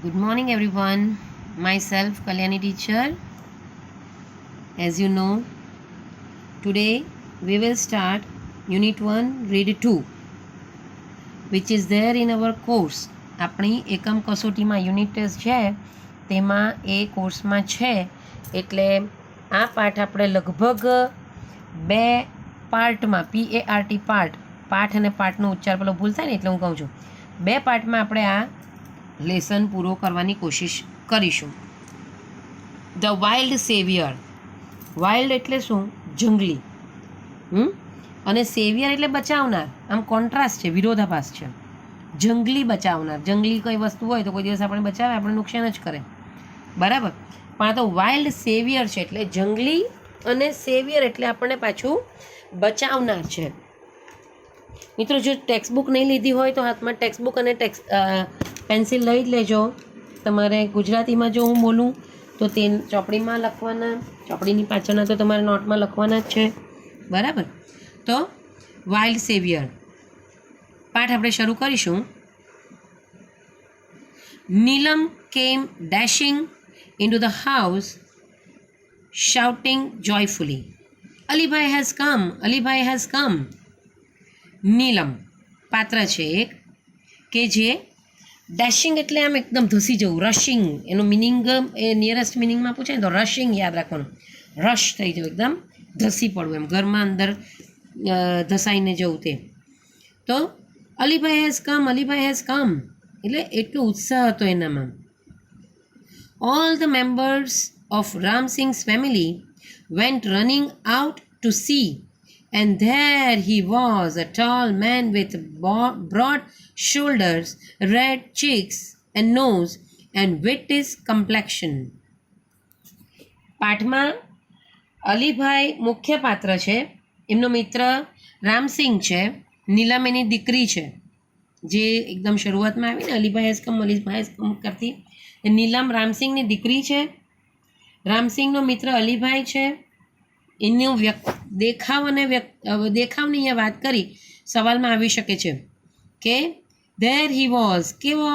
Good morning, everyone. Myself, Kalyani teacher. As you know, today we will start Unit 1, Read 2, which is there in our course. આપણી એકમ કસોટીમાં unit test છે તેમાં એ કોર્સમાં છે એટલે આ પાઠ આપણે લગભગ બે પાર્ટમાં PART પાઠ અને પાઠનો ઉચ્ચાર પેલો ભૂલ થાય ને એટલે હું કહું છું બે પાર્ટમાં આપણે આ લેસન પૂરો કરવાની કોશિશ કરીશું. The wild saviour. વાઇલ્ડ એટલે શું? જંગલી. અને સેવિયર એટલે બચાવનાર. આમ કોન્ટ્રાસ્ટ છે, વિરોધાભાસ છે. જંગલી બચાવનાર. જંગલી કોઈ વસ્તુ હોય તો કોઈ દિવસ આપણે બચાવે, આપણે નુકસાન જ કરે, બરાબર. પણ આ તો વાઇલ્ડ સેવિયર છે એટલે જંગલી અને સેવિયર એટલે આપણને પાછું બચાવનાર છે. મિત્રો, જો ટેક્સ્ટબુક નહીં લીધી હોય તો હાથમાં ટેક્સ્ટબુક અને પેન્સિલ લઈ જ લેજો. તમારે ગુજરાતીમાં જો હું બોલું તો તે ચોપડીમાં લખવાના, ચોપડીની પાછળના તો તમારે નોટમાં લખવાના જ છે, બરાબર. તો વાઇલ્ડ સેવિયર પાઠ આપણે શરૂ કરીશું. નીલમ કેમ dashing into the house shouting joyfully, Alibhai has come, Alibhai has come. નીલમ પાત્ર છે એક કે જે ડેશિંગ એટલે આમ એકદમ ધસી જવું, રશિંગ. એનું મિનિંગ એ નિયરેસ્ટ મિનિંગમાં પૂછે ને તો રશિંગ યાદ રાખવાનું. રશ થઈ જવું, એકદમ ધસી પડવું, એમ ઘરમાં અંદર ધસાઈને જવું તે. તો Alibhai has come, Alibhai has come એટલે એટલો ઉત્સાહ હતો એનામાં. All the members of Ram Singh's family went running out to see, and there he was, a tall man with broad shoulders, red cheeks and nose, and whitish complexion. પાઠમાં અલીભાઈ મુખ્ય પાત્ર છે. એમનો મિત્ર રામસિંહ છે. નીલમ એની દીકરી છે, જે એકદમ શરૂઆતમાં આવીને Alibhai has come, Alibhai has come કરતી. નીલમ રામસિંહની દીકરી છે. રામસિંહનો મિત્ર અલીભાઈ છે. એનું દેખાવ અને દેખાવની અહીંયા વાત કરી સવાલમાં આવી શકે છે કે ધેર હી વોઝ, કેવો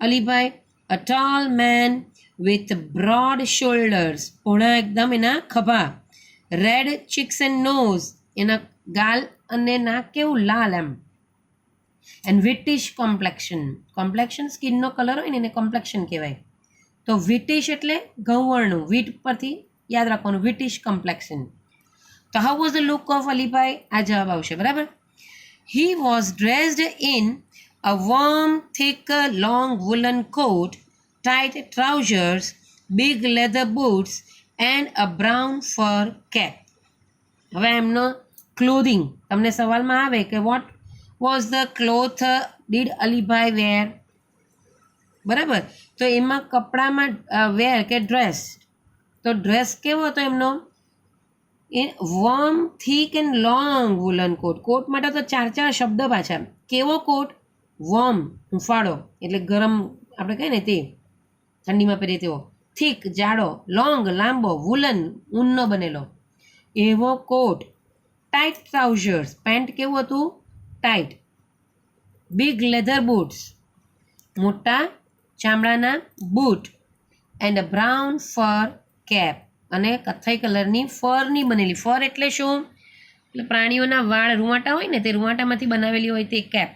Alibhai? A tall main with broad shoulders, પહોળા એકદમ એના ખભા. રેડ ચીક્સ એન્ડ નોઝ, એના ગાલ અને નાક કેવું લાલ એમ. And wheatish complexion. કોમ્પ્લેક્શન સ્કિનનો કલર હોય ને એને કોમ્પ્લેક્શન કહેવાય. તો વિટિશ એટલે ઘઉંવર્ણું, વીટ પરથી યાદ રાખવાનું, વિટિશ કોમ્પ્લેક્શન. તો how was the look of Alibhai? આ જવાબ આવશે, બરાબર. He was dressed in a warm thick long woollen coat, tight trousers, big leather boots and a brown fur cap. હવે એમનો ક્લોધિંગ તમને સવાલમાં આવે કે what was the cloth did Alibhai wear, બરાબર. તો એમાં કપડામાં વેર કે ડ્રેસ, તો ડ્રેસ કેવો હતો એમનો? A warm thick and long woollen coat. Coat માટે તો ચાર શબ્દ પાછા. કેવો કોટ? વોર્મ, હૂંફાળો એટલે ગરમ આપણે કહીએ ને તે, ઠંડીમાં પહેરીએ તેવો. થીક જાડો, લોંગ લાંબો, વુલન ઊનનો બનેલો એવો કોટ. ટાઇટ ટ્રાઉઝર્સ, પેન્ટ કેવું હતું? ટાઇટ. બિગ લેધર બૂટ્સ, મોટા ચામડાના boot. And a brown fur cap, અને કથ્થઈ કલરની ફરની બનેલી. ફર એટલે શું? એટલે પ્રાણીઓના વાળ, રૂંવાટા હોય ને તે રૂંવાટામાંથી બનાવેલી હોય તે cap.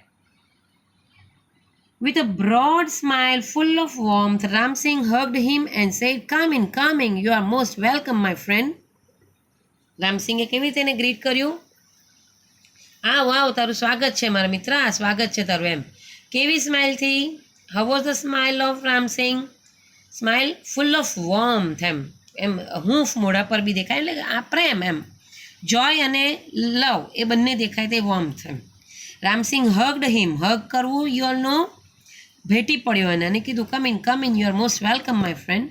With a broad smile full of warmth, Ram Singh hugged him and said, "Come in, come in. You are most welcome, my friend." Ram સિંહે કેવી રીતે એને ગ્રીટ કર્યું? આવ આવ, તારું સ્વાગત છે મારા મિત્ર, આ સ્વાગત છે તારું એમ. કેવી સ્માઇલથી? How was the smile of Ram Singh? Smile full of warmth, એમ હૂંફ મોઢા પર બી દેખાય, એટલે આ પ્રેમ એમ. જોય અને લવ એ બંને દેખાય તે વોર્મથ એમ. રામસિંહ હગ્ડ હિમ, હગ કરવું યુ ઓલ નો, ભેટી પડ્યો એને અને કીધું come in, you are most welcome my friend.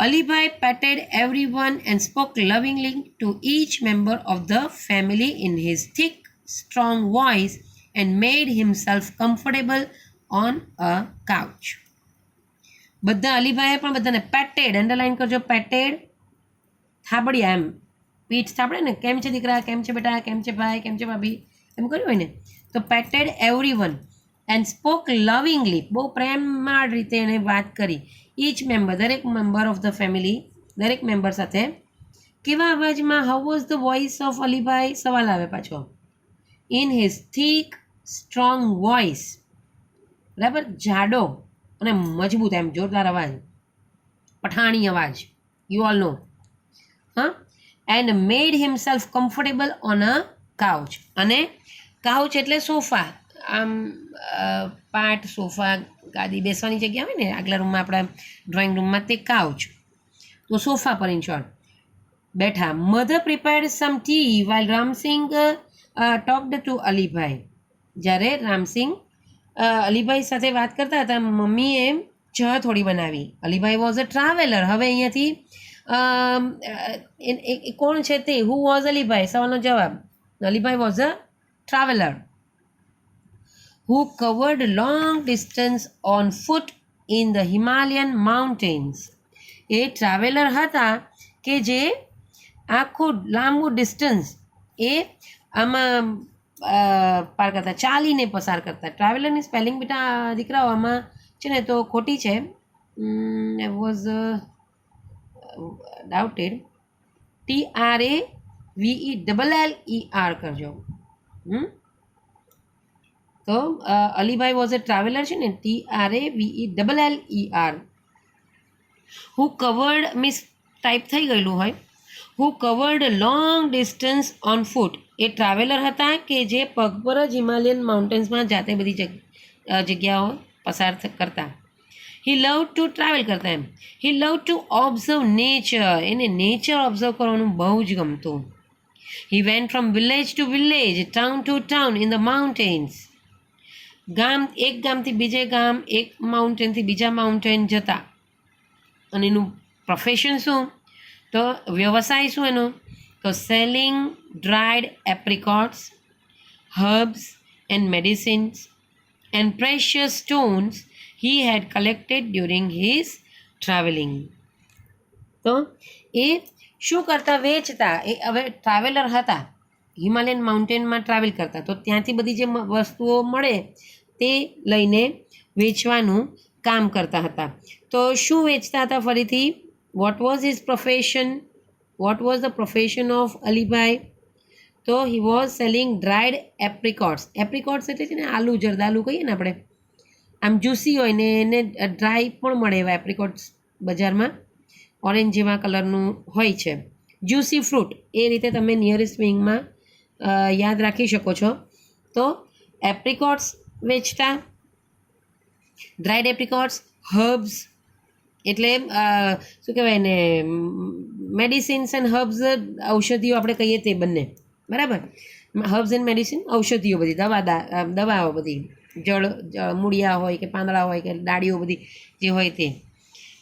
Alibhai patted everyone and spoke lovingly to each member of the family in his thick, strong voice and made himself comfortable on a couch. બધા અલીભાઈએ પણ બધાને પેટેડ, underline કરજો, પેટેડ, થાબડિયા એમ, પીઠ થાબડે ને, કેમ છે દીકરા, કેમ છે બેટા, કેમ છે ભાઈ, કેમ છે ભાભી, એમ કર્યું હોય ને, તો પેટેડ એવરીવન, એન્ડ સ્પોક લવિંગલી, બહુ પ્રેમમાં રીતે એણે વાત કરી. ઈચ મેમ્બર, દરેક મેમ્બર ઓફ ધ ફેમિલી, દરેક મેમ્બર સાથે કેવા અવાજમાં? How was the voice of Alibhai? સવાલ આવે પાછો. In his thick strong voice, બરાબર, જાડો અને મજબૂત, એમ જોરદાર અવાજ, પઠાણી અવાજ, યુ ઓલ નો. હા, and made himself comfortable on a couch. અને કાઉચ એટલે સોફા, આમ પાટ, સોફા, ગાદી, બેસવાની જગ્યા હોય ને આગલા રૂમમાં, આપણા ડ્રોઈંગ રૂમમાં, તે કાઉચ. તો સોફા પર ઇન શોર્ટ બેઠા. Mother prepared some tea while Ramsingh talked to Alibhai. જ્યારે રામસિંગ અલીભાઈ સાથે વાત કરતા હતા, મમ્મીએ ચા થોડી બનાવી. Alibhai was a traveller. હવે અહીંયાથી કોણ છે તે? Who was Alibhai? સવાલનો જવાબ, Alibhai was a traveller who covered long distance on foot in the Himalayan mountains. A traveller હતા કે જે આખું લાંબુ ડિસ્ટન્સ એ આમાં પાર કરતા, ચાલીને પસાર કરતા. ટ્રાવેલરની સ્પેલિંગ બેટા દીકરાઓ આમાં છે ને તો ખોટી છે. વોઝ ડાઉટેડ. TRAVELLER કરજો. તો અલીભાઈ વોઝ અ ટ્રાવેલર છે ને, TRAVELLER. Who covered means type થઈ ગયેલું હોય. Who covered long distance on foot. A traveller હતા કે જે પગપર જ હિમાલયન માઉન્ટેન્સમાં જાતે બધી જગ્યાઓ પસાર કરતા. હી લવ ટુ ટ્રાવેલ કરતા, એમ. He love to observe nature. એને નેચર ઓબ્ઝર્વ કરવાનું બહુ જ ગમતું. He went from village to village, town to town in the mountains. ગામ, એક ગામથી બીજે ગામ, એક માઉન્ટેનથી બીજા માઉન્ટેન જતા. અને એનું પ્રોફેશન શું? તો વ્યવસાય શું એનો? તો selling dried apricots, herbs and medicines and precious stones he had collected during his traveling. તો એ શું કરતા? વેચતા. એ હવે ટ્રાવેલર હતા, હિમાલયન માઉન્ટેનમાં ટ્રાવેલ કરતા, તો ત્યાંથી બધી જે વસ્તુઓ મળે તે લઈને વેચવાનું કામ કરતા હતા. તો શું વેચતા હતા? ફરીથી, what was his profession? Vote was the profession of Alibhai? તો હી વોઝ સેલિંગ ડ્રાઈડ એપ્રિકોટ્સ. એપ્રિકોટ્સ એટલે છે ને આલુ, જરદાલુ કહીએ ને આપણે, આમ જ્યુસી હોય ને એને ડ્રાય પણ મળે એવા એપ્રિકોટ્સ બજારમાં, ઓરેન્જ જેવા કલરનું હોય છે, જ્યુસી ફ્રૂટ. એ રીતે તમે નિયરેસ્ટ વિંગમાં યાદ રાખી શકો છો. તો એપ્રિકોટ્સ વેચતા, ડ્રાઈડ એપ્રિકોટ્સ, હર્બ્સ એટલે શું કહેવાય ને, મેડિસિન્સ એન્ડ હર્બ્સ, ઔષધિઓ આપણે કહીએ તે બંને, બરાબર. હર્બ્સ એન્ડ મેડિસિન, ઔષધિઓ બધી, દવાઓ બધી, જળ મૂળિયા હોય કે પાંદડા હોય કે ડાળીઓ બધી જે હોય તે.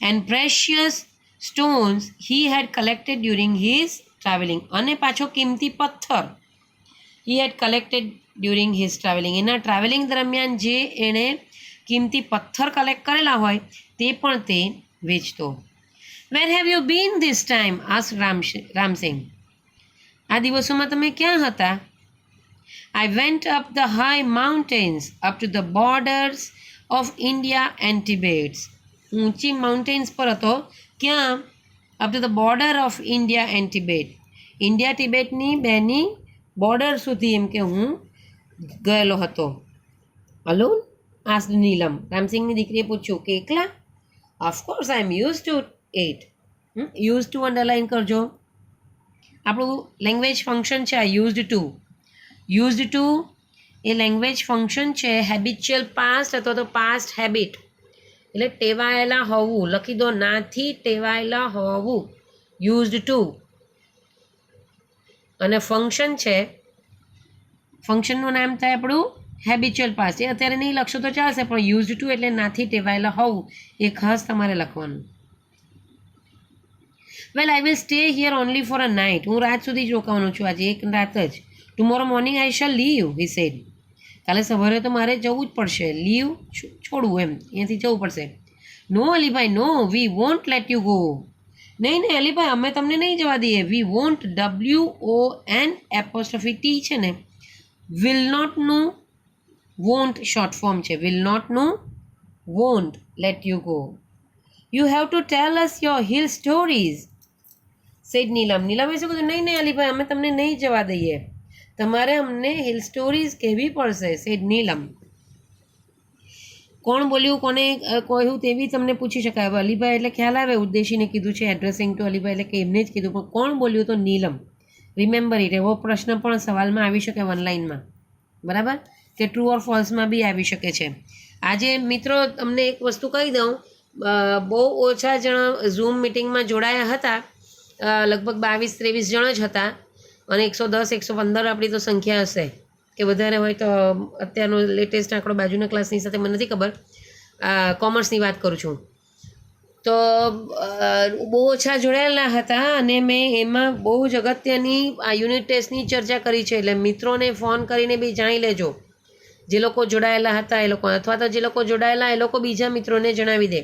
And precious stones he had collected during his travelling. અને પાછો કિંમતી પથ્થર he had collected during his travelling. એના ટ્રાવેલિંગ દરમિયાન જે એણે કિંમતી પથ્થર કલેક્ટ કરેલા હોય તે પણ તે વેચતો. Where have you been this time? Ask Ramsingh. આ દિવસોમાં તમે ક્યાં હતા? I went up the high mountains up to the borders of India and Tibet. ઊંચી માઉન્ટેન્સ પર હતો. ક્યાં? Up to the border of India and Tibet. India ટિબેટની બેની બોર્ડર સુધી એમ કે હું ગયેલો હતો. અલોન? આસ્ક્ડ નીલમ. રામસિંગની દીકરીએ પૂછ્યું કે એકલા? Of course I am use to it. Use to underline કરજો. આપણું લેંગ્વેજ ફંક્શન છે આ યુઝડ ટુ. યુઝડ ટુ એ લેંગ્વેજ ફંક્શન છે હેબિચ્યુઅલ પાસ્ટ અથવા તો પાસ્ટ હેબિટ, એટલે ટેવાયેલા હોવું. લખી દો, નાથી ટેવાયેલા હોવું, યુઝડ ટુ. અને ફંક્શન છે, ફંક્શનનું નામ થાય આપણું હેબિચ્યુઅલ પાસ્ટ. એ અત્યારે નહીં લખશો તો ચાલશે, પણ યુઝડ ટુ એટલે નાથી ટેવાયેલા હોવું, એ ખાસ તમારે લખવાનું. Well I will stay here only for a night. હું રાત સુધી જ રોકાવાનું છું, આજે એક રાત જ. Tomorrow morning I shall leave, he said. કાલે સવારે તો મારે જવું જ પડશે. લીવ છોડવું, એમ અહીંયાથી જવું પડશે. No Alibhai, no, we won't let you go. નહીં નહીં અલીભાઈ, અમે તમને નહીં જવા દઈએ. વી વોન્ટ, WONT છે ને, વિલ નોટનું વોન્ટ શોર્ટ ફોર્મ છે. વિલ નોટનું won't let you go. You have to tell us your hill stories said Neelam. નીલમે શું કીધું? નહીં નહીં અલીભાઈ, અમે તમને નહીં જવા દઈએ, તમારે અમને હિલ સ્ટોરીઝ કહેવી પડશે, સેડ નીલમ. કોણ બોલ્યું, કોને કહ્યું તેવી તમને પૂછી શકાય. હવે અલીભાઈ એટલે ખ્યાલ આવે, ઉદ્દેશીને કીધું છે એડ્રેસિંગ ટુ અલીભાઈ એટલે કે એમને જ કીધું, પણ કોણ બોલ્યું? તો નીલમ. Remember it. એવો પ્રશ્ન પણ સવાલમાં આવી શકે વન લાઇનમાં, બરાબર, કે ટ્રુ ઓર ફોલ્સમાં બી આવી શકે છે. આજે મિત્રો તમને એક વસ્તુ કહી દઉં, બહુ ઓછા જણા ઝૂમ મિટિંગમાં જોડાયા હતા, લગભગ 22-23 જણ જ હતા, અને 110-115 આપણી તો સંખ્યા હશે કે વધારે હોય. તો અત્યારનો લેટેસ્ટ આંકડો બાજુના ક્લાસની સાથે મને નથી ખબર, કોમર્સની વાત કરું છું. તો બહુ ઓછા જોડાયેલા હતા, અને મેં એમાં બહુ જ અગત્યની આ યુનિટ ટેસ્ટની ચર્ચા કરી છે. એટલે મિત્રોને ફોન કરીને બી જાણી લેજો, જે લોકો જોડાયેલા હતા એ લોકો, અથવા તો જે લોકો જોડાયેલા એ લોકો બીજા મિત્રોને જણાવી દે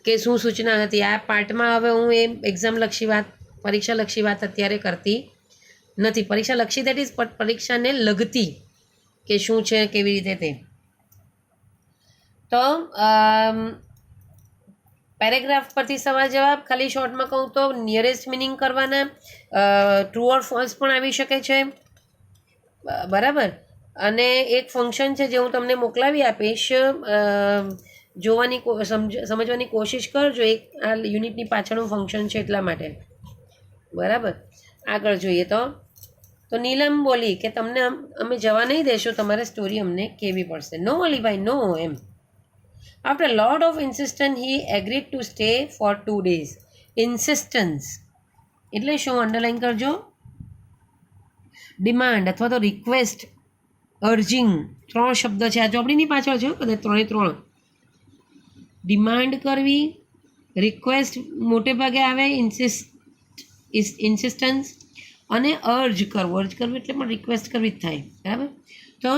કે શું સૂચના હતી. આ પાર્ટમાં હવે હું એ એક્ઝામલક્ષી વાત, પરીક્ષાલક્ષી વાત અત્યારે કરતી નથી. પરીક્ષાલક્ષી દેટ ઇઝ પરીક્ષાને લગતી કે શું છે, કેવી રીતે તે. તો પેરેગ્રાફ પરથી સવાલ જવાબ, ખાલી શોર્ટમાં કહું તો નિયરેસ્ટ મિનિંગ કરવાના, ટ્રુ ઓર ફોલ્સ પણ આવી શકે છે, બરાબર. અને એક ફંક્શન છે જે હું તમને મોકલાવી આપીશ, જોવાની સમજવાની કોશિશ કરજો. એક આ યુનિટની પાછળનું ફંક્શન છે એટલા માટે, બરાબર. આગળ જોઈએ તો નીલમ બોલી કે તમને અમે જવા નહીં દેશું, તમારે સ્ટોરી અમને કહેવી પડશે. નો અલીભાઈ નો, એમ. After lot of insistence he agreed to stay for 2 days. Insistence એટલે શું? અંડરલાઈન કરજો. ડિમાન્ડ અથવા તો રિક્વેસ્ટ, અર્જિંગ, 3 શબ્દ છે આ ચોપડીની પાછળ છે, કદાચ 3 ડિમાન્ડ કરવી, રિક્વેસ્ટ મોટે ભાગે આવે, ઇન્સિસ્ટન્સ, અને અર્જ કરવું. અર્જ કરવું એટલે પણ રિક્વેસ્ટ કરવી જ થાય, બરાબર. તો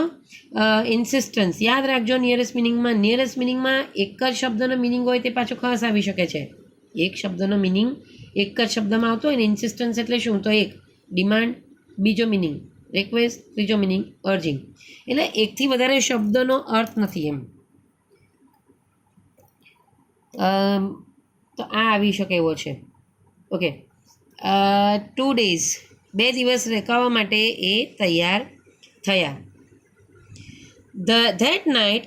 ઇન્સિસ્ટન્સ યાદ રાખજો. નિયરેસ્ટ મિનિંગમાં એક જ શબ્દનો મિનિંગ હોય તે પાછો ખાસ આવી શકે છે. એક શબ્દનો મિનિંગ એક જ શબ્દમાં આવતો હોય ને. ઇન્સિસ્ટન્સ એટલે શું? તો એક ડિમાન્ડ, બીજો મિનિંગ રિક્વેસ્ટ, ત્રીજો મિનિંગ અર્જિંગ. એટલે એકથી વધારે શબ્દનો અર્થ નથી એમ. તો આ આવી શકે એવો છે. ઓકે, 2 days, 2 દિવસ રોકાવા માટે એ તૈયાર થયા. That night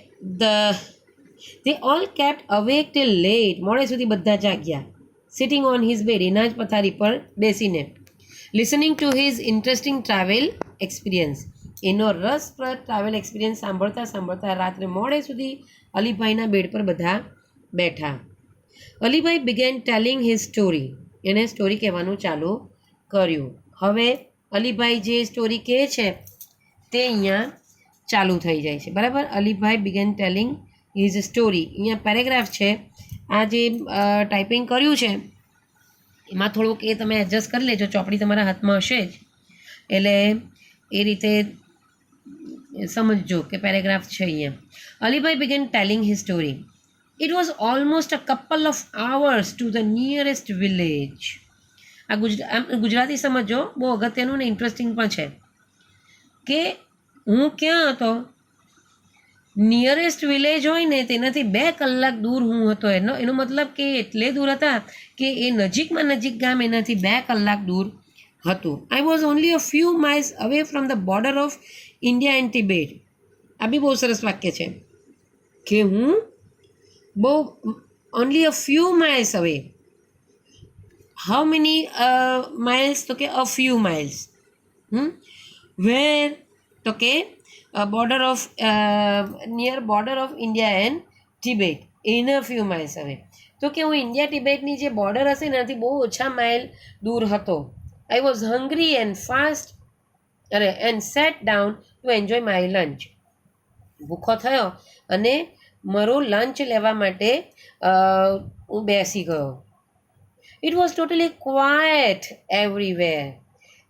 they all kept awake till late. મોડે સુધી બધા જાગ્યા. Sitting on his bed, એના જ પથારી પર બેસીને. Listening to his interesting travel experience. એનો રસપ્રદ ટ્રાવેલ એક્સપિરિયન્સ સાંભળતા રાત્રે મોડે સુધી અલીભાઈના બેડ પર બધા બેઠા. Alibhai began telling his story. એણે સ્ટોરી કહેવાનું ચાલુ કર્યું. હવે અલીભાઈ જે સ્ટોરી કહે છે તે અહીંયા ચાલુ થઈ જાય છે, બરાબર. Alibhai began telling his story. અહીંયા પેરેગ્રાફ છે. આ જે ટાઈપિંગ કર્યું છે એમાં થોડુંક એ તમે એડજસ્ટ કરી લેજો. ચોપડી તમારા હાથમાં હશે જ, એટલે એ રીતે સમજજો કે પેરેગ્રાફ છે અહીંયા. Alibhai began telling his story. It was almost a couple of hours to the nearest village. આ ગુજરાતી સમજો, બહુ અગત્યનું ને ઇન્ટરેસ્ટિંગ પણ છે કે હું ક્યાં હતો, નિયરેસ્ટ વિલેજ હોય ને તેનાથી 2 કલાક દૂર હું હતો. એનો મતલબ કે એટલે દૂર હતા કે એ નજીકમાં નજીક ગામ એનાથી 2 કલાક દૂર હતું. I was only a few miles away from the border of India and Tibet. આ બી બહુ સરસ વાક્ય છે કે હું બહુ only a few miles away. How many miles? તો કે અ ફ્યુ માઇલ્સ. વેર? તો કે border of near border of India and Tibet in a few miles away. તો કે હું ઇન્ડિયા ટિબેટની જે બોર્ડર હશે એનાથી બહુ ઓછા માઇલ દૂર હતો. I was hungry and fast and sat down to enjoy my lunch. ભૂખો થયો અને મારું લંચ લેવા માટે હું બેસી ગયો. It was totally quiet everywhere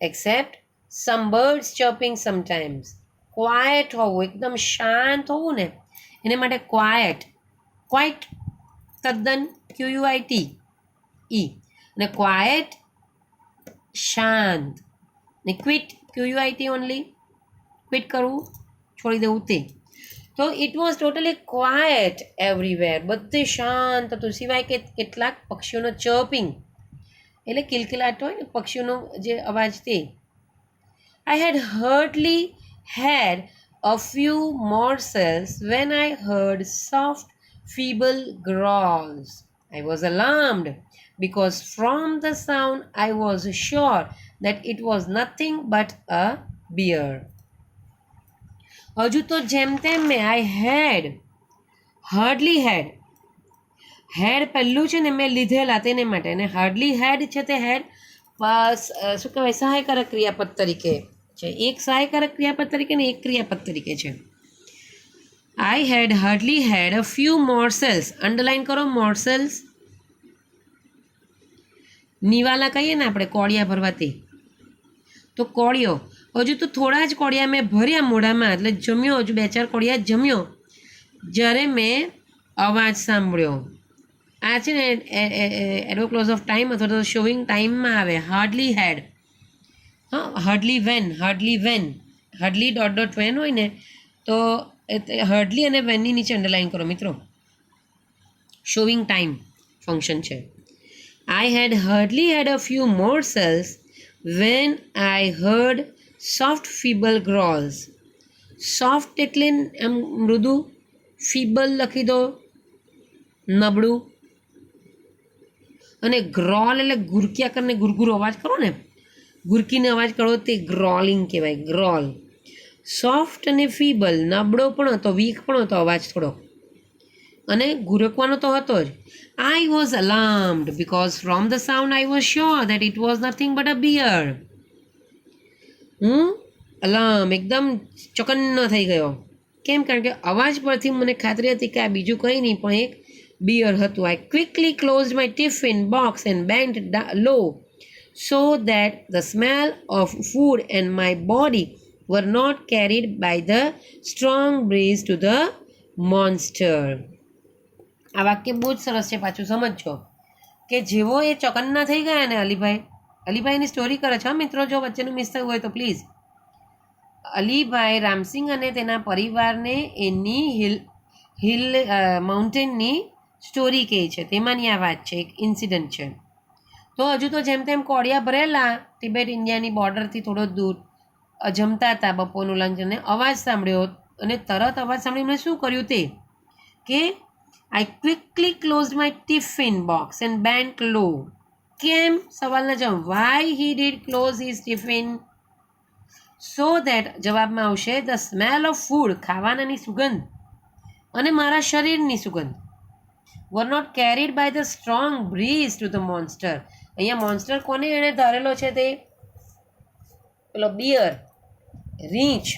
except some birds chirping sometimes. Quiet હોવું, એકદમ શાંત હોવું ને એને માટે ક્વાયટ. ક્વાઇટ તદ્દન QUIT E, અને ક્વાયટ શાંત, ને ક્વિટ QUIT ઓનલી, ક્વિટ કરવું છોડી દેવું તે. તો it was totally quiet everywhere, બધે શાંત હતું સિવાય કે કેટલાક પક્ષીઓનો ચર્પિંગ એટલે કિલકિલાટ હોય ને પક્ષીઓનો જે અવાજ તે. I had hardly had a few morsels when I heard soft, feeble growls. I was alarmed because from the sound I was sure that it was nothing but a bear. હજુ તો જેમ તેમ મેં હાર્ડલી હેડ પહેલું છે ને મેં લીધેલા તેને માટે, અને હાર્ડલી હેડ છે તે હેડ શું કહેવાય સહાયકારક ક્રિયાપદ તરીકે છે. એક સહાયકારક ક્રિયાપદ તરીકે ને એક ક્રિયાપદ તરીકે છે. I had hardly had a few morsels, underline કરો morsels, નિવાલા કહીએ ને આપણે કોળિયા ભરવા તે, તો કોળિયો હજુ તો થોડા જ કોળિયા મેં ભર્યા મોઢામાં, એટલે જમ્યો, હજુ 2-4 કોળિયા જમ્યો જ્યારે મેં અવાજ સાંભળ્યો. આ છે ને એડવોક્લોઝ ઓફ ટાઈમ અથવા તો શોવિંગ ટાઈમમાં આવે. હાર્ડલી હેડ, હા, હાર્ડલી વેન હોય ને તો હાર્ડલી અને વેનની નીચે અંડરલાઈન કરો મિત્રો. શોવિંગ ટાઈમ ફંક્શન છે. I had hardly had a few morsels when I heard soft feeble growls. Soft એટલે એમ મૃદુ, ફીબલ લખી દો નબળું, અને ગ્રોલ એટલે ગુરક્યા કરીને ગુરગુરો અવાજ કરો ને, ગુરકીને અવાજ કરો તે ગ્રોલિંગ કહેવાય. ગ્રોલ. સોફ્ટ અને ફીબલ, નબળો પણ હતો, વીક પણ હતો અવાજ થોડો, અને ગુરકવાનો તો હતો જ. I was alarmed because from the sound I was sure that it was nothing but a bear. હું એકદમ ચોકન્નો થઈ ગયો. કેમ? કારણ કે અવાજ પરથી મને ખાતરી હતી કે આ બીજું કંઈ નહીં પણ એક બિયર હતું. I quickly closed my tiffin box and bent low so that the smell of food and my body were not carried by the strong breeze to the monster. આ વાક્ય બહુ જ સરસ છે, પાછું સમજજો કે જેવો એ ચોકન્ના થઈ ગયા ને અલીભાઈની સ્ટોરી કરે છે મિત્રો, જો વચ્ચેનું મિસ થયું હોય તો પ્લીઝ. અલીભાઈ રામસિંગ અને તેના પરિવારને એની હિલ માઉન્ટેનની સ્ટોરી કહે છે, તેમાંની આ વાત છે, એક ઇન્સિડન્ટ છે. તો હજુ તો જેમ તેમ કોળિયા ભરેલા તિબેટ ઇન્ડિયાની બોર્ડરથી થોડો દૂર જમતા હતા બપોરનું લંચ, અને અવાજ સાંભળ્યો, અને તરત અવાજ સાંભળીને શું કર્યું તે કે I quickly closed my tiffin box and bent low. કેમ? સવાલના જવાબ. Why he did close his tiffin? So that જવાબમાં આવશે the smell of food, ખાવાનાની સુગંધ, અને મારા શરીરની સુગંધ were not carried by the strong breeze to the monster. અહીંયા મોન્સ્ટર કોને એણે ધારેલો છે તે પેલો બિયર, રીંછ.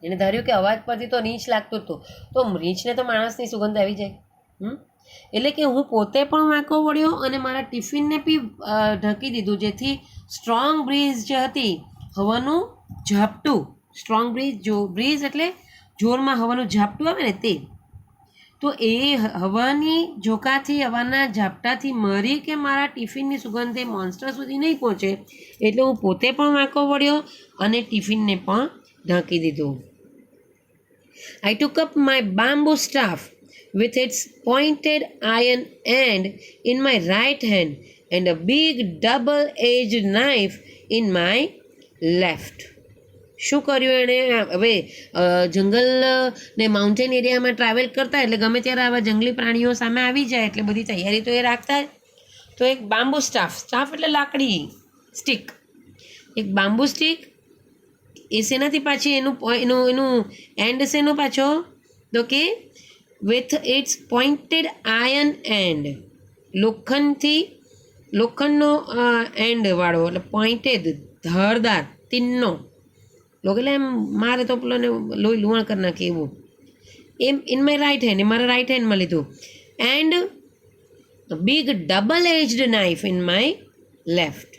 એને ધાર્યું કે અવાજ પરથી તો રીંછ લાગતો હતો, તો રીંછને તો માણસની સુગંધ આવી જાય. એટલે કે હું પોતે પણ વાંકો વળ્યો અને મારા ટિફિનને બી ઢાંકી દીધું, જેથી સ્ટ્રોંગ બ્રીઝ જે હતી, હવાનું ઝાપટું, સ્ટ્રોંગ બ્રીઝ એટલે જોરમાં હવાનું ઝાપટું આવે ને તે, તો એ હવાની ઝોકાથી, હવાના ઝાપટાથી મારી કે મારા ટિફિનની સુગંધ એ મોન્સ્ટર સુધી નહીં પહોંચે, એટલે હું પોતે પણ વાંકો વળ્યો અને ટિફિનને પણ ઢાંકી દીધું. I took up my bamboo staff with its pointed iron end in my right hand and a big double-edged knife in my left. શું કર્યું એણે? હવે જંગલ ને માઉન્ટેન એરિયામાં ટ્રાવેલ કરતા એટલે ગમે ત્યારે આવા જંગલી પ્રાણીઓ સામે આવી જાય એટલે બધી તૈયારી તો એ રાખતા જ. તો એક બાંબુ સ્ટાફ એટલે લાકડી, સ્ટીક, એક બાંબુ સ્ટીક, એ શેનાથી પાછી એનું એન્ડ શેનો પાછો તો કે with it's pointed iron and, લોખંડનો એન્ડ વાળો, એટલે પોઇન્ટેડ ધારદાર, તીનનો લોકો એટલે એમ મારે તો પેલોને લોહી લુહાણ કરી નાખે એવું. એમ ઇન માય રાઇટ હેન્ડ, એ મારા રાઇટ હેન્ડમાં લીધું. And big double edged knife in my left.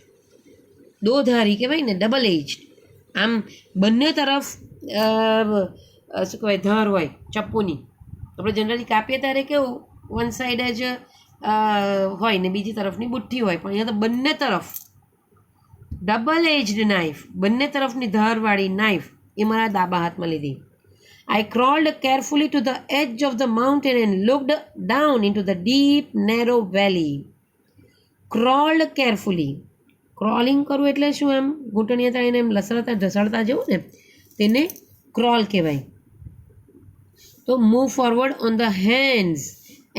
દોધારી કહેવાય ને, ડબલ એજ્ડ, આમ બંને તરફ શું કહેવાય ધાર હોય ચપ્પુની. આપણે જનરલી કાપીએ ત્યારે કેવું વન સાઈડ જ હોય ને બીજી તરફની બુઠ્ઠી હોય, પણ અહીંયા તો બંને તરફ ડબલ એજ્ડ નાઇફ, બંને તરફની ધારવાળી નાઇફ એ મારા ડાબા હાથમાં લીધી. I crawled carefully to the edge of the mountain and looked down into the deep, narrow valley. Crawled carefully. Crawling કરવું એટલે શું? એમ ઘૂંટણીયા તાળીને એમ લસરતા ઢસડતા જવું ને, તેને ક્રોલ કહેવાય. તો move forward on the hands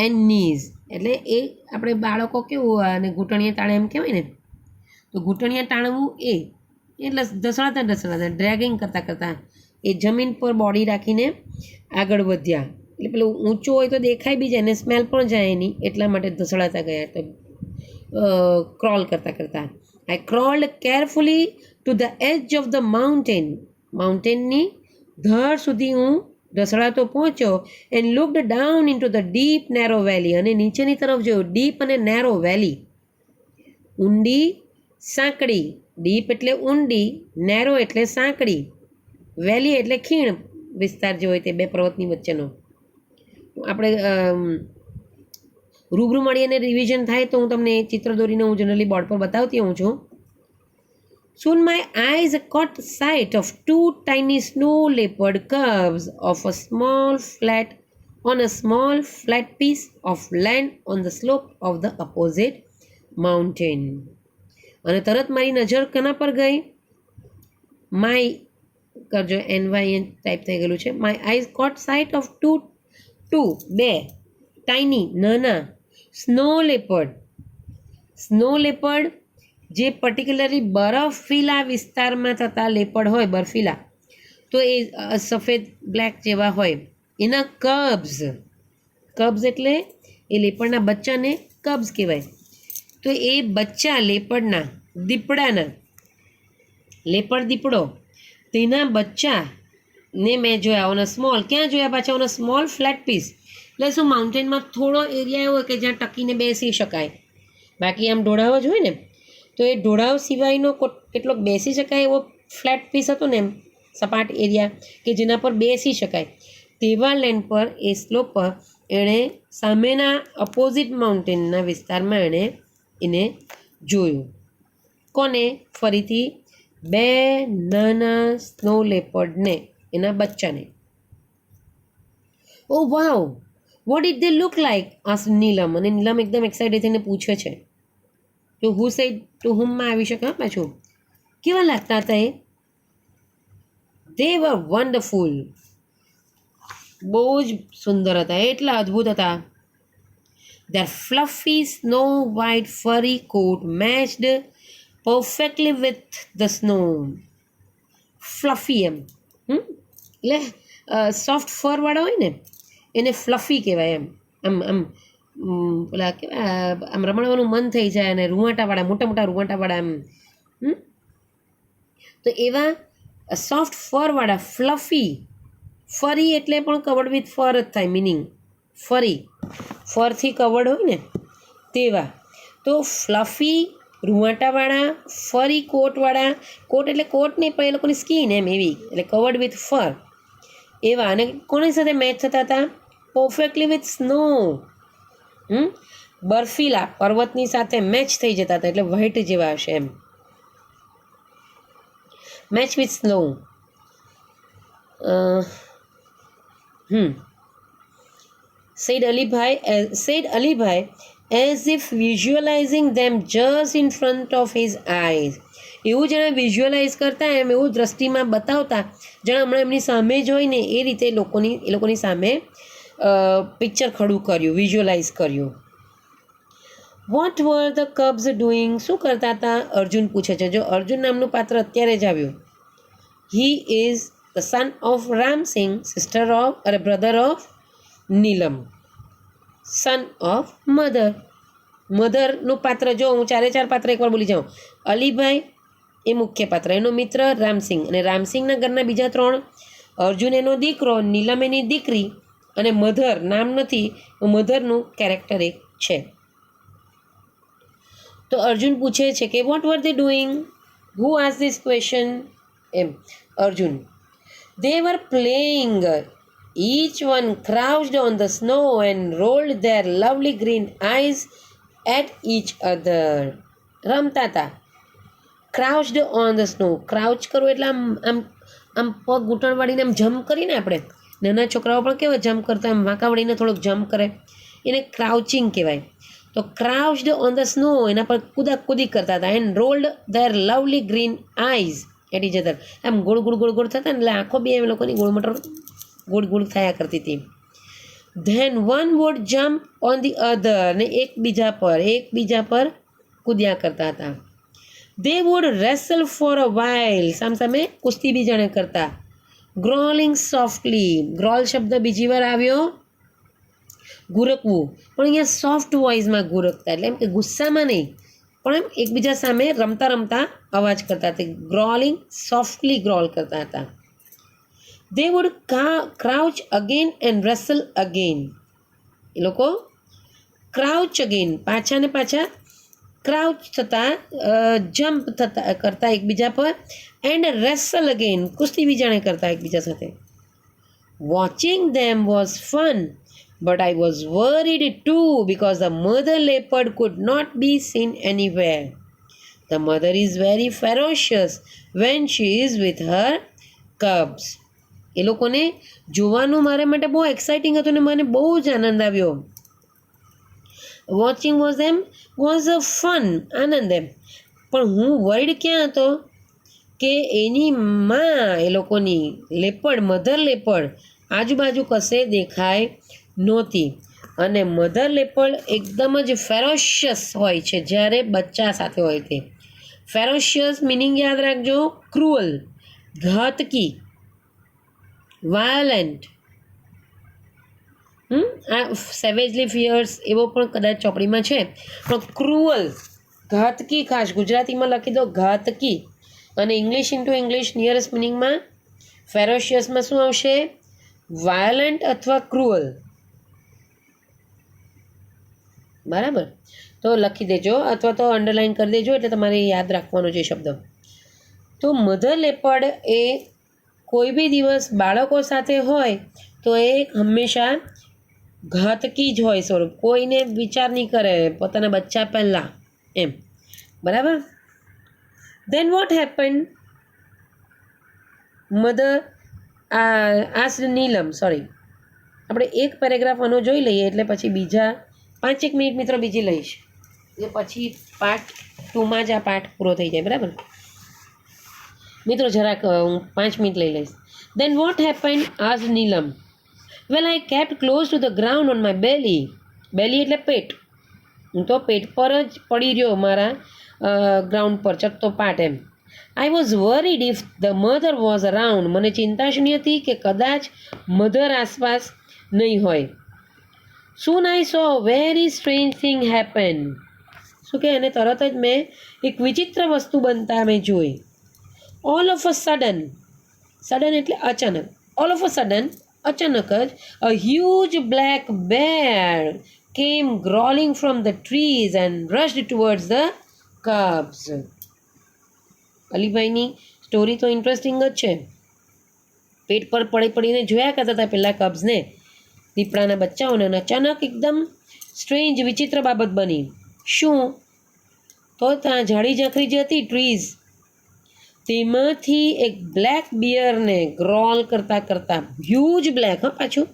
and knees, એટલે એ આપણે બાળકો કેવું અને ઘૂંટણીયા તાળે એમ કહેવાય ને, તો ઘૂંટણીયા તાળવું એટલે ઢસડાતા ડ્રેગિંગ કરતાં એ જમીન પર બોડી રાખીને આગળ વધ્યા. એટલે પેલું ઊંચું હોય તો દેખાય બી જાય ને સ્મેલ પણ જાય એની, એટલા માટે ઢસડાતા ગયા. તો ક્રોલ કરતાં I crawled carefully to the edge of the mountain. માઉન્ટેનની ધડ સુધી હું ઢસડાતો પહોંચ્યો. and looked down into the deep narrow valley. અને નીચેની તરફ જોયું. ડીપ અને નેરો વેલી, ઊંડી સાંકડી. ડીપ એટલે ઊંડી, નેરો એટલે સાંકડી, વેલી એટલે ખીણ વિસ્તાર જે હોય તે બે પર્વતની વચ્ચેનો. આપણે રૂબરૂ મળી અને રિવિઝન થાય તો હું તમને ચિત્ર દોરીને હું જનરલી બોર્ડ પર બતાવતી હોઉં છું. Soon my eyes caught sight of two tiny snow leopard cubs on a small flat piece of land on the slope of the opposite mountain. અને તરત મારી નજર કના પર ગઈ? માય કરજો, NYN ટાઈપ થઈ ગયેલું છે. My eyes caught sight of બે ટાઈની નાના સ્નો લેપર્ડ જે પર્ટિક્યુલરલી બરફીલા વિસ્તારમાં થતા લેપર્ડ હોય, બરફીલા, તો એ સફેદ બ્લેક જેવા હોય, એના કબ્સ એટલે એ લેપર્ડના બચ્ચાને કબ્સ કહેવાય. તો એ બચ્ચા લેપર્ડના લેપર્ડ દીપડો, તેના બચ્ચાને મેં જોયા. ઓન સ્મોલ, ક્યાં જોયા પાછા? ઓન સ્મોલ ફ્લેટ પીસ, એટલે શું માઉન્ટેનમાં થોડો એરિયા એવો કે જ્યાં ટકીને બેસી શકાય. બાકી આમ ઢોળાવ જ હોય ને, તો એ ઢોળાવ સિવાયનો કેટલોક બેસી શકાય એવો ફ્લેટ પીસ હતો ને, એમ સપાટ એરિયા કે જેના પર બેસી શકાય, તેવા લેન્ડ પર એ સ્લોપ પર એણે સામેના અપોઝિટ માઉન્ટેનના વિસ્તારમાં એને જોયું. કોને? ફરીથી બે નાના સ્નો લેપર્ડને, એના બચ્ચાને. Oh wow, what did they look like? Asked Neelam. અને નીલમ એકદમ એક્સાઇટેડ થઈને પૂછે છે. તો હુ સેડ ટુ હુમમાં આવી શકે પાછું. કેવા લાગતા હતા એ? દે વર વન્ડરફુલ. બહુ જ સુંદર હતા, એટલા અદ્ભુત હતા. Their fluffy snow white furry coat matched perfectly with the snow. Fluffy એમ, એટલે સોફ્ટ ફર વાળા હોય ને એને ફ્લફી કહેવાય. એમ આમ પેલા આમ રમણવાનું મન થઈ જાય, અને રૂવાટાવાળા, મોટા રૂવાટાવાળા એમ. તો એવા સોફ્ટ ફરવાળા ફરી એટલે પણ કવર્ડ વિથ ફર જ થાય, મિનિંગ ફરથી કવર્ડ હોય ને તેવા. તો ફ્લફી રૂવાટાવાળા, ફરી કોટવાળા, કોટ એટલે કોટ નહીં પણ એ લોકોની સ્કીન એમ એવી, એટલે કવર્ડ વિથ ફર એવા. અને કોની સાથે મેચ થતા હતા? Perfectly with snow. બર્ફીલા પર્વતની સાથે મેચ થઈ જતા હતા, એટલે વ્હાઇટ જેવા હશે એમ. Match with snow. said Alibhai as if visualizing them just in front of his eyes. એવું જાણે વિઝ્યુઅલાઇઝ કરતા એમ, એવું દ્રષ્ટિમાં બતાવતા જાણે હમણાં એમની સામે જ હોય ને એ રીતે એ લોકોની સામે પિક્ચર ખડું કર્યું, વિઝ્યુઅલાઇઝ કર્યું. What were the cubs doing? શું કરતા હતા? અર્જુન પૂછે છે. જો અર્જુન નામનું પાત્ર અત્યારે જ આવ્યું. He is the son of Ramsingh, brother of Neelam, son of મધરનું પાત્ર. જો હું ચાર પાત્ર એકવાર બોલી જાઉં. અલીભાઈ એ મુખ્ય પાત્ર, એનો મિત્ર રામસિંગ, અને રામસિંગના ઘરના બીજા 3, અર્જુન એનો દીકરો, નીલમ એની દીકરી, અને મધર નામ નથી, મધરનું કેરેક્ટર એક છે. તો અર્જુન પૂછે છે કે what were they doing? Who ask this question? એમ Arjun. They were playing. Each one crouched on the snow and rolled their lovely green eyes at each other. રમતા હતા. ક્રાઉચ્ડ ઓન ધ સ્નો. ક્રાઉચ કરવું એટલે આમ આમ પગ ઘૂંટણ વાળીને આમ જમ્પ કરીને આપણે નાના છોકરાઓ પણ કેવા જમ્પ કરતા આમ વાંકા વળીને થોડોક જમ્પ કરે એને ક્રાઉચિંગ કહેવાય. તો ક્રાઉચ્ડ ઓન ધ સ્નો એના પર કૂદી કરતા હતા. And rolled their lovely green eyes at each other. આમ ગોળ ગોળ થતા એટલે આંખો બી એમ લોકોની ગોળ થયા કરતી હતી. Then one would jump on the other ને એકબીજા પર કૂદ્યા કરતા હતા. They would wrestle for a while સામે કુસ્તી બી જાણે કરતા. ગ્રોલિંગ સોફ્ટલી, ગ્રોલ શબ્દ બીજી વાર આવ્યો, ગુરકવું, પણ અહીંયા સોફ્ટ વોઇસમાં ગુરકતા, એટલે એમ કે ગુસ્સામાં નહીં પણ એમ એકબીજા સામે રમતા અવાજ કરતા હતા. ગ્રોલિંગ સોફ્ટલી ગ્રોલ કરતા હતા. They would crouch again and wrestle again. એ લોકો ક્રાઉચ અગેન પાછા ક્રાઉચ થતા જમ્પ કરતા એકબીજા પર. એન્ડ રેસલ અગેન કુસ્તી બી જાણે કરતા એકબીજા સાથે. Watching them was fun but I was worried too because the mother leopard could not be seen anywhere. The mother is very ferocious when she is with her cubs. એ લોકોને જોવાનું મારા માટે બહુ એક્સાઇટિંગ હતું ને મને બહુ જ આનંદ આવ્યો. વોચિંગ વોઝ અ ફન, આનંદ એમ. પણ હું વર્ડ ક્યાં હતો કે એની માં એ લોકોની મધર લેપર્ડ આજુબાજુ કશે દેખાય નહોતી. અને મધર લેપર્ડ એકદમ જ ફેરોશિયસ હોય છે જ્યારે બચ્ચા સાથે હોય તે. ફેરોશિયસ મિનિંગ યાદ રાખજો, ક્રુઅલ, ઘાતકી, વાયોલેન્ટ. આ સેવેજલી ફિયર્સ એવો પણ કદાચ ચોપડીમાં છે, પણ ક્રુઅલ, ઘાતકી, ખાસ ગુજરાતીમાં લખી દો ઘાતકી. અને ઇંગ્લિશ ઇન્ટુ ઇંગ્લિશ નિયરેસ્ટ મિનિંગમાં ફેરોશિયસમાં શું આવશે? વાયોલન્ટ અથવા ક્રુઅલ. બરાબર, તો લખી દેજો અથવા તો અંડરલાઇન કરી દેજો એટલે તમારે યાદ રાખવાનો છે શબ્દ. તો મધર લેપર્ડ એ કોઈ બી દિવસ બાળકો સાથે હોય તો એ હંમેશા ઘાતકી જ હોય સ્વરૂપ, કોઈને વિચાર નહીં કરે પોતાના બચ્ચા પહેલાં એમ. બરાબર. Then what happened? Mother asked Neelam. આપણે એક પેરેગ્રાફ આનો જોઈ લઈએ એટલે પછી બીજા 5 મિનિટ મિત્રો બીજી લઈશ એટલે પછી પાર્ટ 2માં જ આ પાઠ પૂરો થઈ જાય. બરાબર મિત્રો, જરાક હું 5 મિનિટ લઈ લઈશ. Then what happened? asked Neelam. Well, I kept close to the ground on my belly. belly એટલે પેટ. હું તો પેટ પર જ પડી રહ્યો મારા ગ્રાઉન્ડ પર, ચકતો પાટ એમ. I was worried if the mother was around. મને ચિંતા શની હતી કે કદાચ મધર આસપાસ નહીં હોય. Soon I saw very strange thing happen. શું કે એને તરત જ મેં એક વિચિત્ર વસ્તુ બનતા મેં જોઈ. All of a sudden, sudden એટલે અચાનક, ઓલ ઓફ અ સડન અચાનક જ a huge black bear came crawling from the trees and rushed towards the cubs. અલીભાઈની સ્ટોરી તો ઇન્ટરેસ્ટિંગ જ છે. પેટ પર પડીને જોયા કરતા હતા પેલા કબ્સને, દીપડાના બચ્ચાઓને, અને અચાનક એકદમ સ્ટ્રેન્જ વિચિત્ર બાબત બની. શું? તો ત્યાં ઝાડી ઝાંખરી જે હતી ટ્રીઝ, તેમાંથી એક બ્લેક બિયરને ગ્રોલ કરતા હ્યુજ બ્લેક, પાછું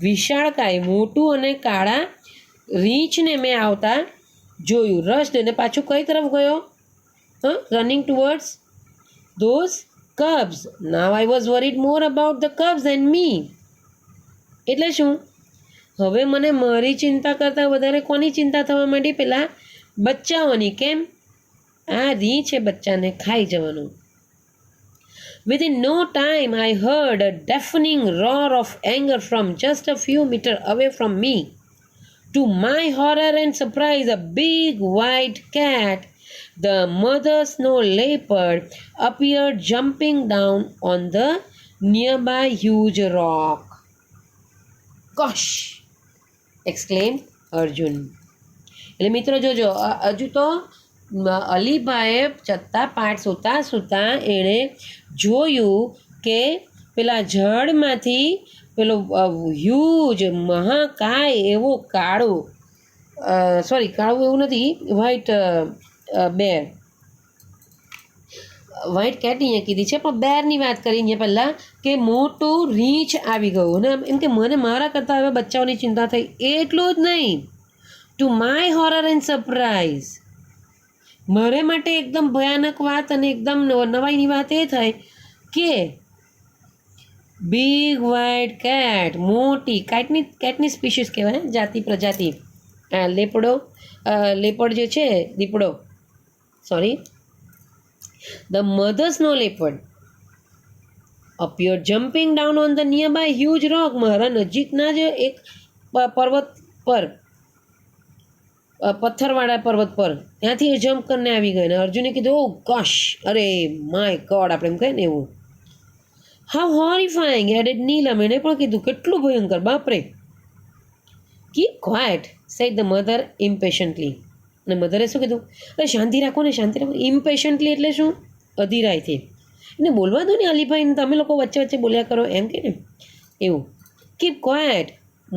વિશાળકાય મોટું અને કાળા રીંછને મેં આવતા જોયું. રસ્ડ અને પાછું કઈ તરફ ગયો? Running towards those cubs. Now I was worried more about the cubs and me. એટલે શું? હવે મને મારી ચિંતા કરતાં વધારે કોની ચિંતા થવા માંડી? પેલા બચ્ચાઓની. કેમ? આ રીંછે બચ્ચાને ખાઈ જવાનું. Within no time, I heard a deafening roar of anger from just a few meters away from me. To my horror and surprise, a big white cat, the mother snow leopard, appeared jumping down on the nearby huge rock. Gosh! exclaimed Arjun. એટલે મિત્રો જોજો, હજુ તો અલીભાઈએ છતાં પાઠ સૂતા એણે જોયું કે પેલા ઝાડમાંથી પેલો હ્યુજ મહાકાય એવો કાળું એવું નથી, વ્હાઈટ બેર વ્હાઇટ કેટ અહીંયા કીધી છે, પણ બેરની વાત કરી અહીંયા પહેલાં કે મોટું રીંછ આવી ગયું ને એમ કે મને મારા કરતાં હવે બચ્ચાઓની ચિંતા થઈ. એટલું જ નહીં, to my horror and surprise, મારે માટે એકદમ ભયાનક વાત અને એકદમ નવાઈની વાત એ થઈ કે બિગ વ્હાઇટ કેટ, મોટી કેટની સ્પીશીસ કહેવાય, જાતિ પ્રજાતિ, લેપડ જે છે, દીપડો, sorry, the mother snow leopard appeared jumping down on the nearby huge rock. મારા નજીકના જ એક પર્વત પર, પથ્થરવાળા પર્વત પર, ત્યાંથી એ જમ્પ કરીને આવી ગઈ. અને અર્જુને કીધું, ઓ ગોશ, અરે માય ગોડ, આપણે એમ કહીએ ને એવું. હાઉ હોરિફાઈંગ એડેડ નીલમ, એણે પણ કીધું કેટલું ભયંકર, બાપરે. Keep quiet said the mother impatiently, અને મધરે શું કીધું, અરે શાંતિ રાખો ને, શાંતિ રાખો. ઇમ્પેશન્ટલી એટલે શું? અધીરાયથી. એને બોલવા દો ને અલીભાઈને, તમે લોકો વચ્ચે વચ્ચે બોલ્યા કરો એમ કે ને એવું. Keep quiet,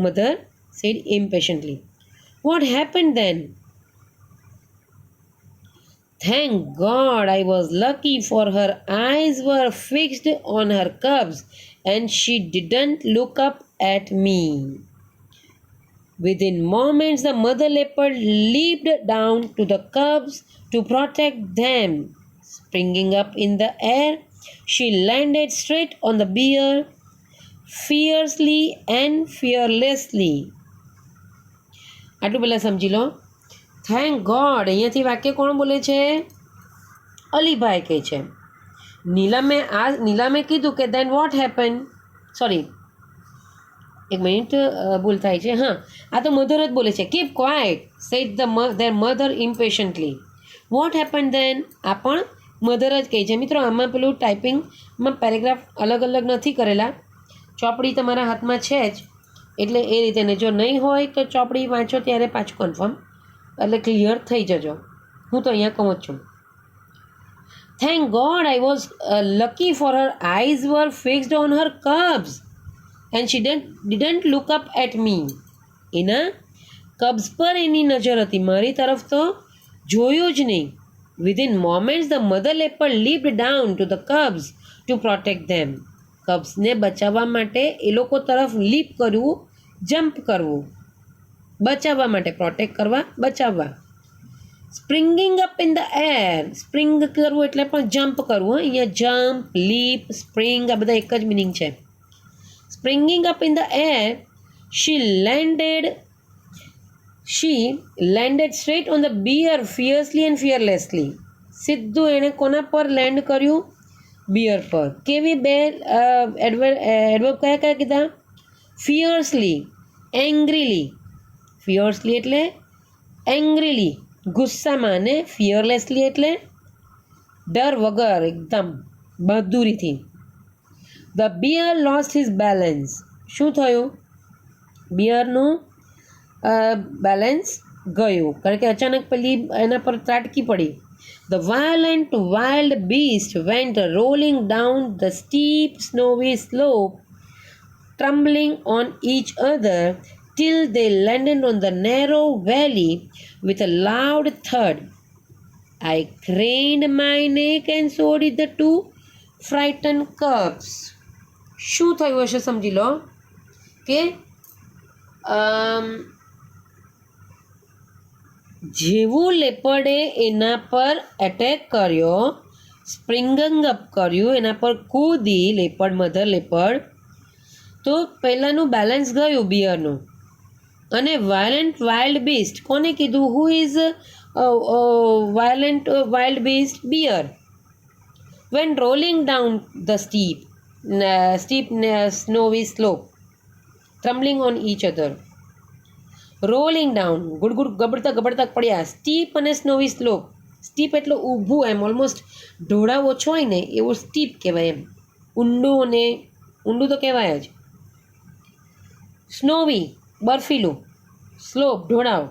mother said impatiently. What happen then? Thank God I was lucky, for her eyes were fixed on her cubs and she didn't look up at me. Within moments, the mother leopard leaped down to the cubs to protect them. Springing up in the air, she landed straight on the bear, fiercely and fearlessly. આટલું પહેલાં સમજી લો. Thank God, અહીંયાથી વાક્ય કોણ બોલે છે? અલીભાઈ કહે છે. નીલામે કીધું કે દેન વોટ હેપન, સોરી એક મિનિટ ભૂલ થાય છે, હા આ તો મધર જ બોલે છે. Keep quiet said their mother impatiently. What happen then, આ પણ મધર જ કહે છે. મિત્રો આમાં પેલું ટાઈપિંગમાં પેરેગ્રાફ અલગ અલગ નથી કરેલા, ચોપડી તમારા હાથમાં છે જ, એટલે એ રીતે ને જો નહીં હોય તો ચોપડી વાંચો ત્યારે પાછું કન્ફર્મ, એટલે ક્લિયર થઈ જજો. હું તો અહીંયા કહું જ છું. Thank God I was lucky, for her eyes were fixed on her cubs and she didn't look up at me. એના કબ્સ પર એની નજર હતી, મારી તરફ તો જોયું જ નહીં. Within moments the mother leopard leaped down to the cubs to protect them. કબ્સને બચાવવા માટે એ લોકો તરફ લીપ કરવું, જમ્પ કરવું, બચાવવા માટે, પ્રોટેક્ટ કરવા, બચાવવા. Springing up in the air, spring કરવું એટલે પણ જમ્પ કરવું. અહીંયા જમ્પ, લીપ, સ્પ્રિંગ આ બધા એક જ મિનિંગ છે. Springing up in the air, she landed straight on the bear fiercely and fearlessly. સીધું એણે કોના પર લેન્ડ કર્યું? બિયર પર. કેવી બે એડવર્બ કયા કીધા? ફિયર્સલી, એંગ્રીલી. ફિયર્સલી એટલે એંગ્રીલી, ગુસ્સામાં, અને ફિયરલેસલી એટલે ડર વગર, એકદમ બહાદુરીથી. The bear lost his balance. શું થયું? બિયરનું બેલેન્સ ગયું, કારણ કે અચાનક પેલી એના પર ત્રાટકી પડી. The violent wild beast went rolling down the steep snowy slope, tumbling on each other till they landed on the narrow valley with a loud thud. I craned my neck and so did the two frightened cubs. શું થયું હશે સમજી લો કે જેવું લેપર્ડે એના પર attack કર્યો, springing up કર્યું, એના પર કૂદી લેપર્ડ, મધર લેપર્ડ, તો પહેલાંનું બેલેન્સ ગયું બિયરનું. અને વાયલન્ટ વાઇલ્ડ બીસ્ટ કોને કીધું? Who is violent wild beast? Bear. When rolling down the steep snowy slope, tumbling on each other. Rolling down, ગુડગુડ ગબડતા ગબડતા પડ્યા. સ્ટીપ અને સ્નોવી સ્લોપ. સ્ટીપ એટલે ઊભું, એમ ઓલમોસ્ટ ઢોળાવ ઓછો હોય ને એવું સ્ટીપ કહેવાય, એમ ઊંડું, અને ઊંડું તો કહેવાય જ. સ્નોવી બર્ફીલું, સ્લોપ ઢોળાવ.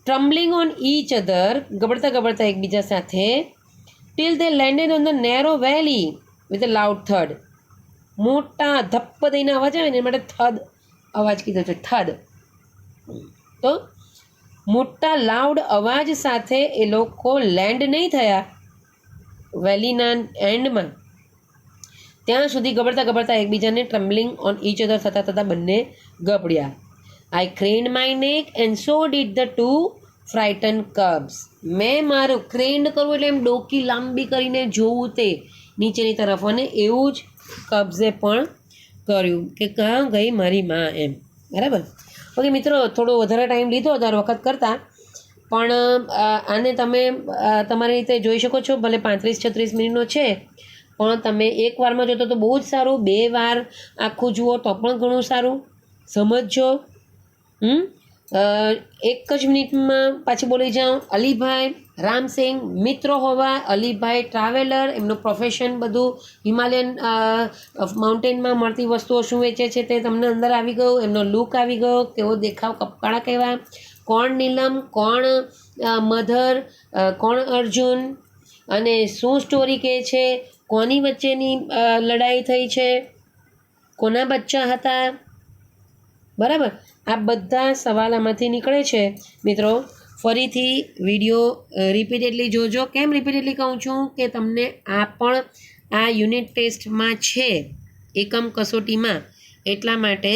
ટ્રમ્બલિંગ ઓન ઈચ અધર ગબડતા ગબડતા એકબીજા સાથે. Till they landed on the narrow valley with a loud thud. મોટા ધપ્પ દઈને અવાજ આવે ને એ માટે થડ અવાજ કીધો છે, થડ. તો મોટા લાઉડ અવાજ સાથે એ લોકો લેન્ડ નહીં થયા, વેલીના એન્ડમાં ત્યાં સુધી ગબડતા એકબીજાને ટ્રમ્બલિંગ ઓન ઈચ અધર થતાં બંને ગબડ્યા. I craned my neck and so did the two frightened cubs. મેં મારું ક્રેન્ડ કરવું એટલે એમ ડોકી લાંબી કરીને જોવું તે નીચેની તરફ, અને એવું જ કબ્સે પણ કર્યું કે કાં ગઈ મારી માં એમ. બરાબર. ઓકે મિત્રો, થોડો વધારે ટાઈમ લીધો દર વખત કરતાં, પણ આને તમે તમારી રીતે જોઈ શકો છો. ભલે 35-36 મિનિટનો છે, પણ તમે એક વારમાં જોતો તો બહુ જ સારું, 2 વાર આખું જુઓ તો પણ ઘણું સારું. સમજજો. એક જ મિનિટમાં પાછી બોલી જાઉં. અલીભાઈ રામસિંગ મિત્રો હોવા, અલીભાઈ ટ્રાવેલર, એમનું પ્રોફેશન બધું હિમાલયન માઉન્ટેનમાં મળતી વસ્તુઓ શું વેચે છે તે તમને અંદર આવી ગયું, એમનો લુક આવી ગયો, કેવો દેખાવ, કપકાળા કેવા, કોણ નીલમ, કોણ મધર, કોણ અર્જુન, અને શું સ્ટોરી કહે છે, કોની વચ્ચેની લડાઈ થઈ છે, કોના બચ્ચા હતા. બરાબર. આ બધા સવાલ આમાંથી નીકળે છે. મિત્રો, ફરીથી વિડીયો રિપીટેડલી જોજો. કેમ રિપીટેડલી કહું છું કે તમને આ પણ આ યુનિટ ટેસ્ટમાં છે, એકમ કસોટીમાં, એટલા માટે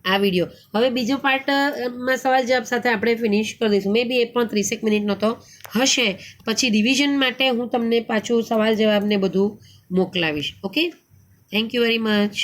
આ વિડીયો. હવે બીજો પાર્ટમાં સવાલ જવાબ સાથે આપણે ફિનિશ કરી દઈશું. મે બી એ પણ 30 મિનિટનો તો હશે. પછી રિવિઝન માટે હું તમને પાછું સવાલ જવાબને બધું મોકલાવીશ. Okay, thank you very much.